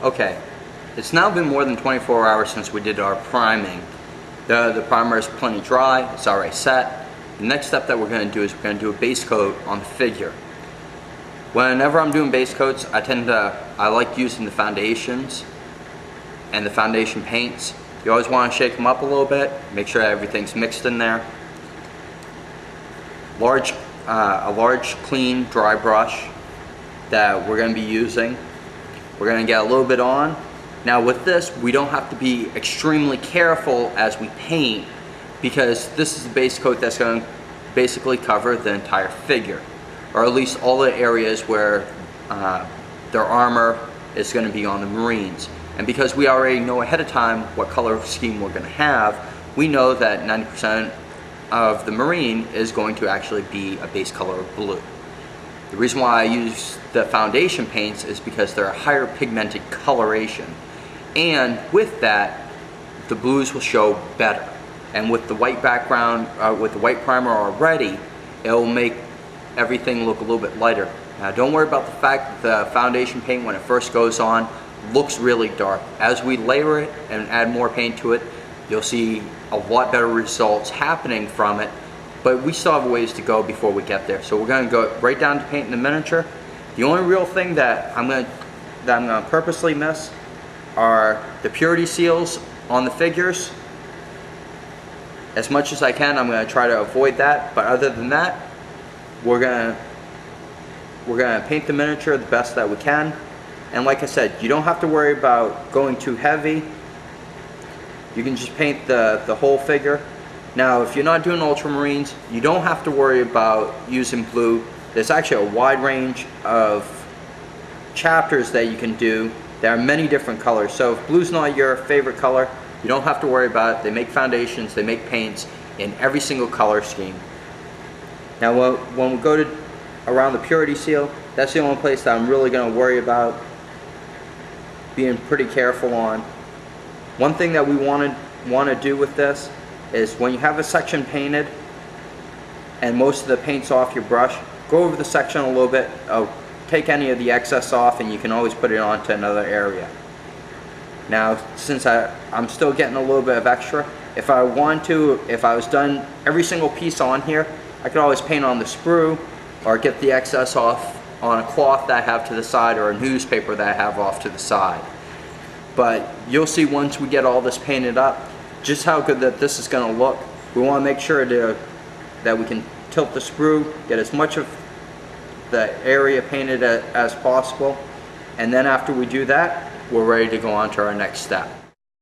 Okay, it's now been more than 24 hours since we did our priming. The primer is plenty dry, it's already set. The next step that we're going to do is we're going to do a base coat on the figure. Whenever I'm doing base coats, I like using the foundations and the foundation paints. You always want to shake them up a little bit, make sure everything's mixed in there. A large clean dry brush that we're going to be using. We're going to get a little bit on. Now with this, we don't have to be extremely careful as we paint, because this is a base coat that's going to basically cover the entire figure, or at least all the areas where their armor is going to be on the Marines. And because we already know ahead of time what color scheme we're going to have, we know that 90% of the Marine is going to actually be a base color of blue. The reason why I use the foundation paints is because they're a higher pigmented coloration, and with that the blues will show better. And with the white background, with the white primer already, it'll make everything look a little bit lighter. Now don't worry about the fact that the foundation paint, when it first goes on, looks really dark. As we layer it and add more paint to it, you'll see a lot better results happening from it, but we still have a ways to go before we get there. So we're going to go right down to painting the miniature. The only real thing that I'm going to purposely miss are the purity seals on the figures. As much as I can, I'm going to try to avoid that, but other than that, we're going to paint the miniature the best that we can. And like I said, you don't have to worry about going too heavy. You can just paint the whole figure. Now if you're not doing Ultramarines, you don't have to worry about using blue. There's actually a wide range of chapters that you can do. There are many different colors. So if blue's not your favorite color, you don't have to worry about it. They make foundations, they make paints in every single color scheme. Now when we go to around the purity seal, that's the only place that I'm really going to worry about being pretty careful on. One thing that we want to do with this is when you have a section painted and most of the paint's off your brush, go over the section a little bit, take any of the excess off, and you can always put it onto another area. Now since I'm still getting a little bit of extra, if I want to, if I was done every single piece on here, I could always paint on the sprue or get the excess off on a cloth that I have to the side, or a newspaper that I have off to the side. But you'll see once we get all this painted up just how good that this is going to look. We want to make sure that we can tilt the sprue, get as much of the area painted as possible, and then after we do that, we're ready to go on to our next step.